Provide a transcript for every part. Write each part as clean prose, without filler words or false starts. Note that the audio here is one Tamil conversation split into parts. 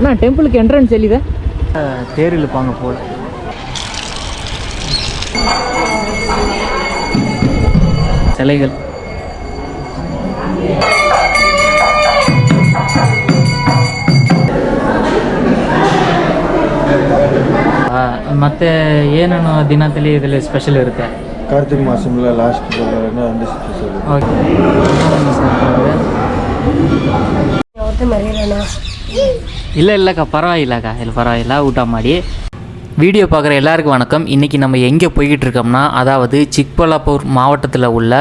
அண்ணா டெம்பிளுக்கு என்ட்ரன்ஸ் எளிதா தேர் இழுப்பாங்க போல். சிலைகள் ಮತ್ತು ಏನೇನು ದಿನದಲ್ಲಿ ಇದರಲ್ಲಿ ಸ್ಪೆಷಲ್ ಇರುತ್ತೆ? ಕಾರ್ತಿಕ್ ಮಾಸಂలో ಲಾಸ್ಟ್ ಅಂದ್ರೆ ಸ್ಪೆಷಲ್. ಓಕೆ இல்லைக்கா பரவாயில்லக்கா, இல்லை பரவாயில்ல, ஊட்ட மாடி. வீடியோ பார்க்குற எல்லாருக்கும் வணக்கம். இன்றைக்கி நம்ம எங்கே போய்கிட்டு இருக்கோம்னா, அதாவது சிக்பல்லாப்பூர் மாவட்டத்தில் உள்ள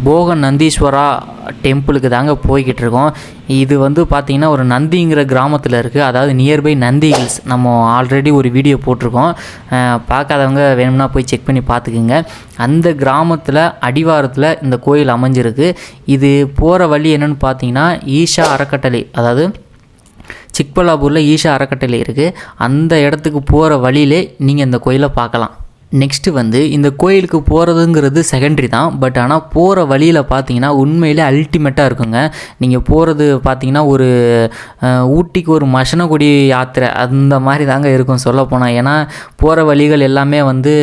போக நந்தீஸ்வரா டெம்பிளுக்கு தாங்க போய்கிட்டு இருக்கோம். இது வந்து பார்த்திங்கன்னா ஒரு நந்திங்கிற கிராமத்தில் இருக்குது, அதாவது நியர்பை நந்தி ஹில்ஸ். நம்ம ஆல்ரெடி ஒரு வீடியோ போட்டிருக்கோம், பார்க்காதவங்க வேணும்னா போய் செக் பண்ணி பார்த்துக்குங்க. அந்த கிராமத்தில் அடிவாரத்தில் இந்த கோயில் அமைஞ்சிருக்கு. இது போகிற வழி என்னென்னு பார்த்தீங்கன்னா ஈஷா அறக்கட்டளை, அதாவது சிக்பல்லாப்பூரில் ஈஷா அறக்கட்டளை இருக்குது. அந்த இடத்துக்கு போகிற வழியிலே நீங்கள் இந்த கோயிலை பார்க்கலாம். நெக்ஸ்ட்டு வந்து இந்த கோயிலுக்கு போகிறதுங்கிறது செகண்டரி தான், பட் ஆனால் போகிற வழியில் பார்த்தீங்கன்னா உண்மையிலே அல்டிமேட்டாக இருக்குங்க. நீங்கள் போகிறது பார்த்தீங்கன்னா ஒரு ஊட்டிக்கு ஒரு மசனகுடி யாத்திரை அந்த மாதிரி தாங்க இருக்கும் சொல்லப்போனால். ஏன்னா போகிற வழிகள் எல்லாமே வந்து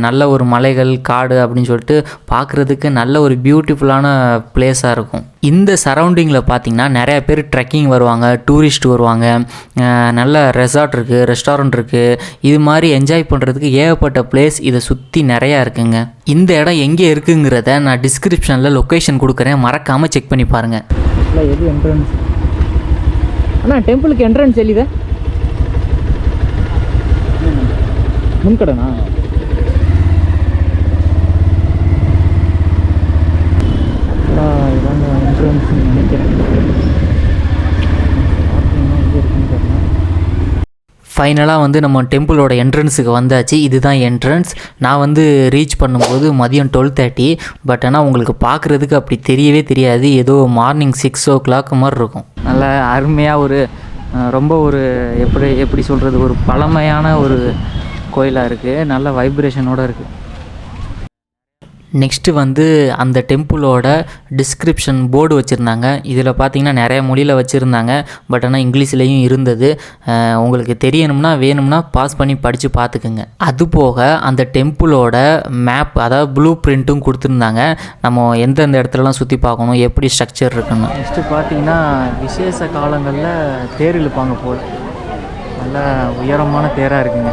நல்ல ஒரு மலைகள் காடு அப்படின்னு சொல்லிட்டு பார்க்குறதுக்கு நல்ல ஒரு பியூட்டிஃபுல்லான பிளேஸாக இருக்கும். இந்த சரௌண்டிங்கில் பார்த்திங்கன்னா நிறையா பேர் ட்ரெக்கிங் வருவாங்க, டூரிஸ்ட் வருவாங்க, நல்ல ரெசார்ட் இருக்குது, ரெஸ்டாரண்ட் இருக்குது. இது மாதிரி என்ஜாய் பண்ணுறதுக்கு ஏகப்பட்ட பிளேஸ் இதை சுற்றி நிறையா இருக்குங்க. இந்த இடம் எங்கே இருக்குங்கிறத நான் டிஸ்கிரிப்ஷனில் லொக்கேஷன் கொடுக்குறேன், மறக்காமல் செக் பண்ணி பாருங்கள். எது என்ட்ரன்ஸ்? அண்ணா டெம்பிளுக்கு என்ட்ரன்ஸ் எளிதா முன்கடனா? ஃபைனலாக வந்து நம்ம டெம்பிளோட என்ட்ரன்ஸுக்கு வந்தாச்சு. இதுதான் என்ட்ரன்ஸ். நான் வந்து ரீச் பண்ணும்போது மதியம் 12:30, பட் ஆனால் உங்களுக்கு பார்க்குறதுக்கு அப்படி தெரியவே தெரியாது, ஏதோ மார்னிங் 6 o'clock மாதிரி இருக்கும். நல்ல அருமையாக ஒரு ரொம்ப ஒரு எப்படி சொல்கிறது, ஒரு பழமையான ஒரு கோயிலாக இருக்குது, நல்ல வைப்ரேஷனோடு இருக்குது. நெக்ஸ்ட்டு வந்து அந்த டெம்பிளோட டிஸ்கிரிப்ஷன் போர்டு வச்சுருந்தாங்க. இதில் பார்த்திங்கன்னா நிறைய மொழியில் வச்சுருந்தாங்க, பட் ஆனால் இங்கிலீஷ்லேயும் இருந்தது. உங்களுக்கு தெரியணும்னா வேணும்னா பாஸ் பண்ணி படித்து பார்த்துக்குங்க. அதுபோக அந்த டெம்பிளோட மேப், அதாவது ப்ளூ பிரிண்ட்டும் கொடுத்துருந்தாங்க, நம்ம எந்தெந்த இடத்துலலாம் சுற்றி பார்க்கணும், எப்படி ஸ்ட்ரக்சர் இருக்குன்னு. நெக்ஸ்ட்டு பார்த்திங்கன்னா விசேஷ காலங்களில் தேர் இழுப்பாங்க போல். நல்ல உயரமான தேராக இருக்குங்க.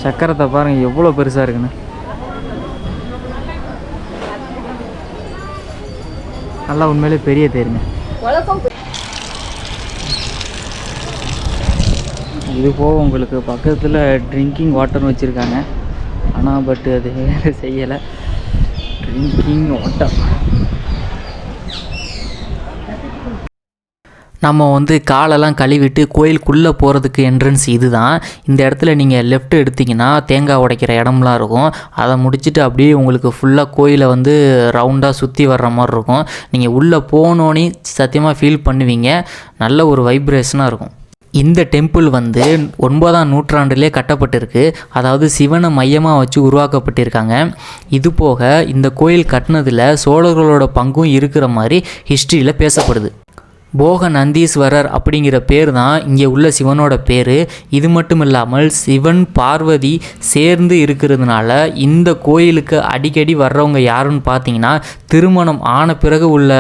சக்கரத்தை பாருங்கள் எவ்வளோ பெருசாக இருக்குன்னு. நல்லா உண்மையிலே பெரிய தேருங்க. இது போக உங்களுக்கு பக்கத்தில் ட்ரிங்கிங் வாட்டர்னு வச்சுருக்காங்க, ஆனால் பட் அது வேறு செய்யலை. ட்ரிங்கிங் வாட்டர் நம்ம வந்து காலெல்லாம் கழுவிட்டு கோயிலுக்குள்ளே போகிறதுக்கு என்ட்ரன்ஸ் இது தான். இந்த இடத்துல நீங்கள் லெஃப்ட் எடுத்திங்கன்னா தேங்காய் உடைக்கிற இடம்லாம் இருக்கும். அதை முடிச்சுட்டு அப்படியே உங்களுக்கு ஃபுல்லாக கோயிலை வந்து ரவுண்டாக சுற்றி வர்ற மாதிரி இருக்கும். நீங்கள் உள்ளே போனோன்னே சத்தியமாக ஃபீல் பண்ணுவீங்க, நல்ல ஒரு வைப்ரேஷனாக இருக்கும். இந்த டெம்பிள் வந்து 9ஆம் நூற்றாண்டிலே கட்டப்பட்டிருக்கு, அதாவது சிவனை மையமாக வச்சு உருவாக்கப்பட்டிருக்காங்க. இது போக இந்த கோயில் கட்டினதில் சோழர்களோட பங்கும் இருக்கிற மாதிரி ஹிஸ்ட்ரியில் பேசப்படுது. போக நந்தீஸ்வரர் அப்படிங்கிற பேர் தான் இங்கே உள்ள சிவனோட பேர். இது மட்டும் இல்லாமல் சிவன் பார்வதி சேர்ந்து இருக்கிறதுனால இந்த கோயிலுக்கு அடிக்கடி வர்றவங்க யாருன்னு பார்த்தீங்கன்னா திருமணம் ஆன பிறகு உள்ள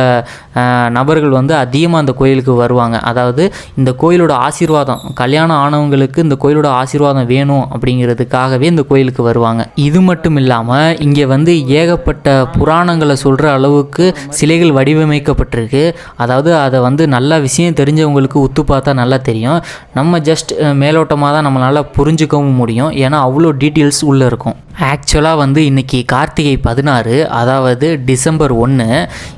நபர்கள் வந்து அதிகமாக அந்த கோயிலுக்கு வருவாங்க. அதாவது இந்த கோயிலோட ஆசீர்வாதம், கல்யாணம் ஆனவங்களுக்கு இந்த கோயிலோட ஆசீர்வாதம் வேணும் அப்படிங்கிறதுக்காகவே இந்த கோயிலுக்கு வருவாங்க. இது மட்டும் இல்லாமல் இங்கே வந்து ஏகப்பட்ட புராணங்களை சொல்கிற அளவுக்கு சிலைகள் வடிவமைக்கப்பட்டிருக்கு. அதாவது அதை வந்து நல்ல விஷயம் தெரிஞ்சவங்களுக்கு உத்து பார்த்தா நல்லா தெரியும். நம்ம ஜஸ்ட் மேலோட்டமாக தான் நம்மளால் புரிஞ்சுக்கவும் முடியும், ஏன்னா அவ்வளோ டீட்டெயில்ஸ் உள்ளே இருக்கும். ஆக்சுவலாக வந்து இன்றைக்கி கார்த்திகை 16, அதாவது டிசம்பர் 1.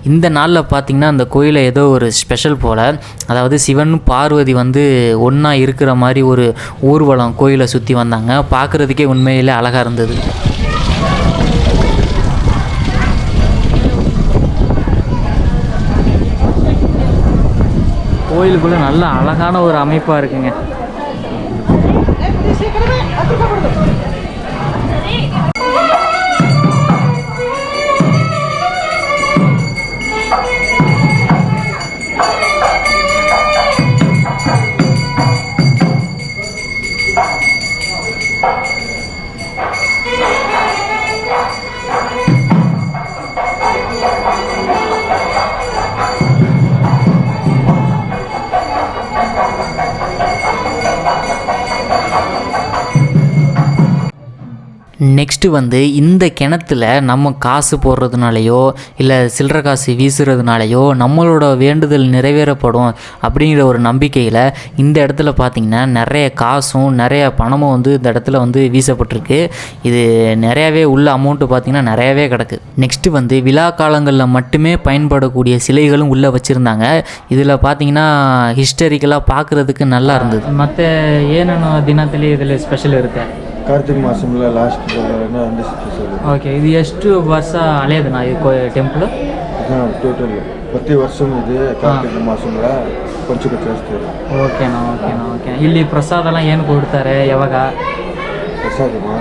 இந்த நாளில் பார்த்திங்கன்னா அந்த கோயிலில் ஏதோ ஒரு ஸ்பெஷல் போல், அதாவது சிவன் பார்வதி வந்து ஒன்றா இருக்கிற மாதிரி ஒரு ஊர்வலம் கோயிலை சுற்றி வந்தாங்க. பார்க்குறதுக்கே உண்மையிலே அழகாக இருந்தது. கோயிலுக்குள்ளே நல்ல அழகான ஒரு அமைப்பாக இருக்குங்க. நெக்ஸ்ட்டு வந்து இந்த கிணத்துல நம்ம காசு போடுறதுனாலையோ இல்லை சில்லற காசு வீசுறதுனாலையோ நம்மளோட வேண்டுதல் நிறைவேறப்படும் அப்படிங்கிற ஒரு நம்பிக்கையில் இந்த இடத்துல பார்த்திங்கன்னா நிறைய காசும் நிறைய பணமும் வந்து இந்த இடத்துல வந்து வீசப்பட்டிருக்கு. இது நிறையாவே உள்ள அமௌண்ட்டு பார்த்திங்கன்னா நிறையாவே கிடக்கு. நெக்ஸ்ட்டு வந்து விழா காலங்களில் மட்டுமே பயன்படக்கூடிய சிலைகளும் உள்ளே வச்சுருந்தாங்க. இதில் பார்த்திங்கன்னா ஹிஸ்டரிக்கலாக பார்க்குறதுக்கு நல்லா இருந்தது. மற்ற ஏனோ ದಿನದಲ್ಲಿ இதில் ஸ்பெஷல் இருக்கு. ಕಾರ್ತಿಕ್ ಮಾಸಂలో ಲಾಸ್ಟ್ ಬರೋಣ ಒಂದು ಸ್ಪೆಷಲ್. ಓಕೆ, ಇದು ಎಷ್ಟು ವರ್ಷ ಹಳೆಯದನಾ ಈ ಟೆಂಪಲ್? టోటల్ ప్రతి వర్షం ఇది ಕಾರ್ತಿಕ್ ಮಾಸంలో కొంచెం చేస్తారు. ఓకేనా ఓకేనా ఓకే. ಇಲ್ಲಿ ಪ್ರಸಾದ ಎಲ್ಲ ಏನು ಕೊಡ್ತಾರೆ ಯಾವಾಗ? ప్రసాదమా?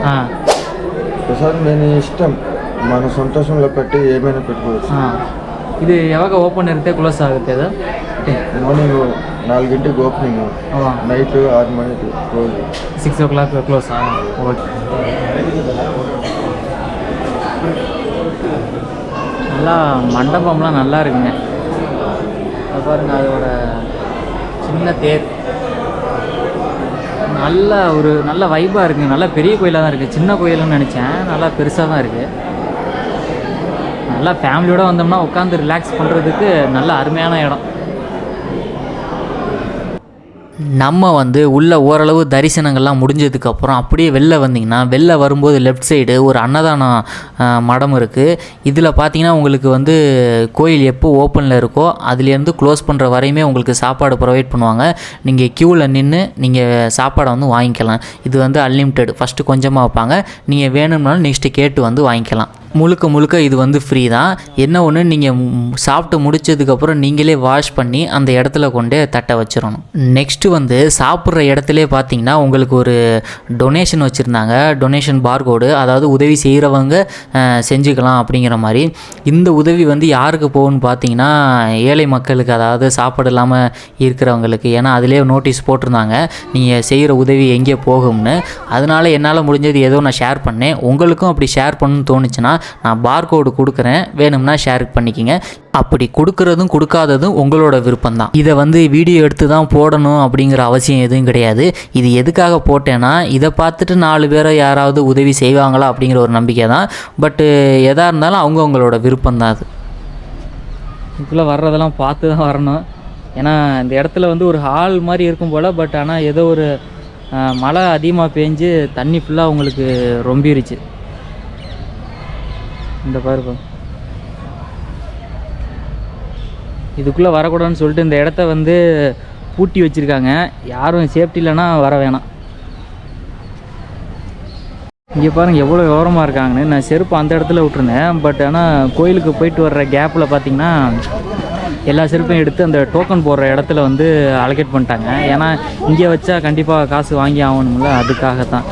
ప్రసాదం నేను ఇష్టం, మన సంతోషంలో పెట్టి ఏమైనా పెట్టుకోవచ్చు. ಇದು ಯಾವಾಗ ಓಪನ್ ಇರುತ್ತೆ ಕ್ಲೋಸ್ ಆಗುತ್ತೆ? ಅದು మార్నింగ్ 4 ಗಂಟೆಗೆ ಓಪನಿಂಗ್, ನೈಟ್ 6 மணிக்கு ಕ್ಲೋಸ್, 6 o'clock க்ளோஸ். ஓகே, நல்லா மண்டபம்லாம் நல்லா இருக்குங்க. அது பாருங்கள், அதோட சின்ன தேர் நல்ல வைப்பாக இருக்குங்க. நல்லா பெரிய கோயிலாக தான் இருக்குது. சின்ன கோயிலுன்னு நினச்சேன், நல்லா பெருசாக தான் இருக்குது. நல்லா ஃபேமிலியோடு வந்தோம்னா உட்காந்து ரிலாக்ஸ் பண்ணுறதுக்கு நல்ல அருமையான இடம். நம்ம வந்து உள்ள ஓரளவு தரிசனங்கள்லாம் முடிஞ்சதுக்கப்புறம் அப்படியே வெளில வந்திங்கன்னா, வெளில வரும்போது லெஃப்ட் சைடு ஒரு அன்னதானம் மடம் இருக்குது. இதில் பார்த்தீங்கன்னா உங்களுக்கு வந்து கோயில் எப்போ ஓப்பனில் இருக்கோ அதுலேருந்து க்ளோஸ் பண்ணுற வரையுமே உங்களுக்கு சாப்பாடு ப்ரொவைட் பண்ணுவாங்க. நீங்கள் க்யூவில் நின்று நீங்கள் சாப்பாடை வந்து வாங்கிக்கலாம். இது வந்து அன்லிமிட்டெட். ஃபஸ்ட்டு கொஞ்சமாக வைப்பாங்க, நீங்கள் வேணும்னாலும் நெக்ஸ்ட்டு கேட்டு வந்து வாங்கிக்கலாம். முழுக்க இது வந்து ஃப்ரீ தான். என்ன ஒன்று, நீங்கள் சாப்பிட்டு முடித்ததுக்கப்புறம் நீங்களே வாஷ் பண்ணி அந்த இடத்துல கொண்டே தட்டை வச்சிடணும். நெக்ஸ்ட்டு வந்து சாப்பிட்ற இடத்துல பார்த்தீங்கன்னா உங்களுக்கு ஒரு டொனேஷன் வச்சுருந்தாங்க. டொனேஷன் பார்கோடு, அதாவது உதவி செய்கிறவங்க செஞ்சுக்கலாம் அப்படிங்கிற மாதிரி. இந்த உதவி வந்து யாருக்கு போகும்னு பார்த்தீங்கன்னா ஏழை மக்களுக்கு, அதாவது சாப்பாடு இல்லாமல் இருக்கிறவங்களுக்கு. ஏன்னா அதிலே நோட்டீஸ் போட்டிருந்தாங்க நீங்கள் செய்கிற உதவி எங்கே போகும்னு. அதனால் என்னால் முடிஞ்சது ஏதோ நான் ஷேர் பண்ணேன். உங்களுக்கும் அப்படி ஷேர் பண்ணணும்னு தோணுச்சுன்னா நான் பார்கோடு கொடுக்குறேன், வேணும்னா ஷேர் பண்ணிக்கிங்க. அப்படி கொடுக்குறதும் கொடுக்காததும் உங்களோட விருப்பம்தான். இதை வந்து வீடியோ எடுத்து தான் போடணும் அப்படிங்கிற அவசியம் எதுவும் கிடையாது. இது எதுக்காக போட்டேன்னா, இதை பார்த்துட்டு 4 பேரை யாராவது உதவி செய்வாங்களா அப்படிங்கிற ஒரு நம்பிக்கை தான். பட்டு எதாக இருந்தாலும் அவங்கவுங்களோட விருப்பம்தான் அது. இதுக்குள்ளே வர்றதெல்லாம் பார்த்து தான் வரணும். ஏன்னா இந்த இடத்துல வந்து ஒரு ஹால் மாதிரி இருக்கும் போல். பட் ஆனால் ஏதோ ஒரு மழை அதிகமாக பேஞ்சு தண்ணி ஃபுல்லாக உங்களுக்கு ரொம்பிருச்சு. இந்த பாருப்பா, இதுக்குள்ளே வரக்கூடாதுன்னு சொல்லிட்டு இந்த இடத்த வந்து பூட்டி வச்சுருக்காங்க. யாரும் சேஃப்டி இல்லைன்னா வர வேணாம். இங்கே பாருங்கள் எவ்வளோ விவரமாக இருக்காங்கன்னு. நான் செருப்பு அந்த இடத்துல விட்டுருந்தேன். பட் ஆனால் கோயிலுக்கு போயிட்டு வர்ற கேப்பில் பார்த்திங்கன்னா எல்லா செருப்பையும் எடுத்து அந்த டோக்கன் போடுற இடத்துல வந்து அலோகேட் பண்ணிட்டாங்க. ஏன்னா இங்கே வச்சா கண்டிப்பாக காசு வாங்கி ஆகணும்ல, அதுக்காக தான்.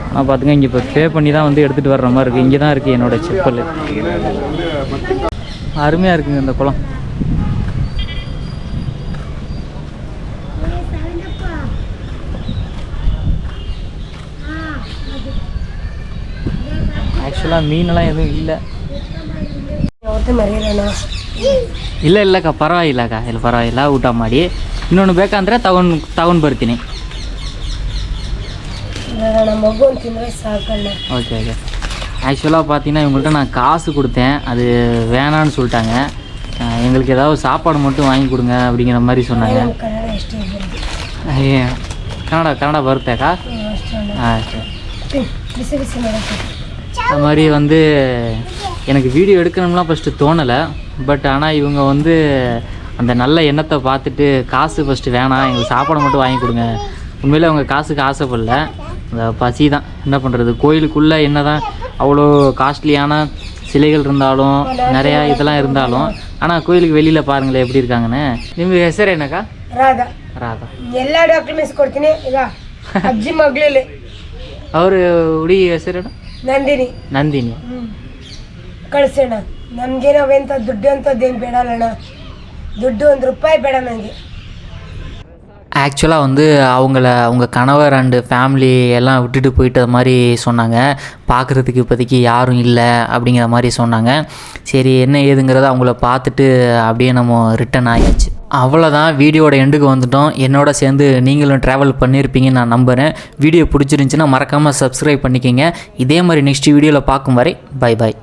ஆனால் பார்த்துங்க, இங்கே இப்போ பே பண்ணி தான் வந்து எடுத்துகிட்டு வர்ற மாதிரி இருக்குது. இங்கே தான் இருக்குது என்னோடய செப்பல். அருமையாக இருக்குங்க இந்த குளம். ஆக்சுவலாக மீனெல்லாம் எதுவும் இல்லை. இல்லைக்கா, ಪರವಾಗಿಲ್ಲಕ್ಕ, ಇಲ್ಲಿ ಪರವಾಗಿಲ್ಲ, ಊಟ ಮಾಡಿ. ಇನ್ನೊಂದು ಬೇಕಂದರೆ ತಗೊಂಡು ಬರ್ತೀನಿ. ஓகே. ஆக்சுவலாக பார்த்தீங்கன்னா இவங்கள்ட்ட நான் காசு கொடுத்தேன், அது வேணான்னு சொல்லிட்டாங்க. எங்களுக்கு ஏதாவது சாப்பாடு மட்டும் வாங்கி கொடுங்க அப்படிங்கிற மாதிரி சொன்னாங்க. கன்னடா ಬರುತ್ತೆக்கா? சரி. அது மாதிரி வந்து எனக்கு வீடியோ எடுக்கணும்லாம் ஃபஸ்ட்டு தோணலை. பட் ஆனால் இவங்க வந்து அந்த நல்ல எண்ணத்தை பார்த்துட்டு காசு ஃபஸ்ட்டு வேணாம், எங்களுக்கு சாப்பாடு மட்டும் வாங்கி கொடுங்க. உண்மையிலே அவங்க காசுக்கு ஆசைப்படல, அந்த பசி தான். என்ன பண்ணுறது, கோயிலுக்குள்ளே என்ன தான் அவ்வளோ காஸ்ட்லியான சிலைகள் இருந்தாலும் நிறையா இதெல்லாம் இருந்தாலும், ஆனால் கோயிலுக்கு வெளியில் பாருங்களேன் எப்படி இருக்காங்கன்னு. ನಿಮಗೆ ಹೆಸರು ಏನಕ್ಕ? ರಾಧಾ. ಎಲ್ಲ ಡಾಕ್ಯುಮೆಂಟ್ಸ್ ಕೊಡ್ತೀನಿ ಈಗ. ಅಜ್ಜಿ ಮಗಳಲ್ಲಿ ಅವರು ಹುಡುಗಿ ಹೆಸರೇನು? ನಂದಿನಿ. ಕಳಿಸೋಣ. ನಮಗೆ ನಾವೆಂತ ದುಡ್ಡು ಅಂತದ್ದೇನು ಬೇಡಲ್ಲಣ್ಣ. ದುಡ್ಡು 1 ರೂಪಾಯಿ ಬೇಡ ನನಗೆ. ஆக்சுவலாக வந்து அவங்க கணவர் அண்டு ஃபேமிலி எல்லாம் விட்டுட்டு போயிட்டது மாதிரி சொன்னாங்க. பார்க்குறதுக்கு இப்போதைக்கு யாரும் இல்லை அப்படிங்கிற மாதிரி சொன்னாங்க. சரி என்ன ஏதுங்கிறத அவங்கள பார்த்துட்டு அப்படியே நம்ம ரிட்டன் ஆயாச்சு. அவ்வளோதான், வீடியோட எண்டுக்கு வந்துட்டோம். என்னோட சேர்ந்து நீங்களும் ட்ராவல் பண்ணியிருப்பீங்கன்னு நான் நம்புகிறேன். வீடியோ பிடிச்சிருந்துச்சின்னா மறக்காமல் சப்ஸ்கிரைப் பண்ணிக்கோங்க. இதே மாதிரி நெக்ஸ்ட் வீடியோவில் பார்க்கும் வரை பை பாய்.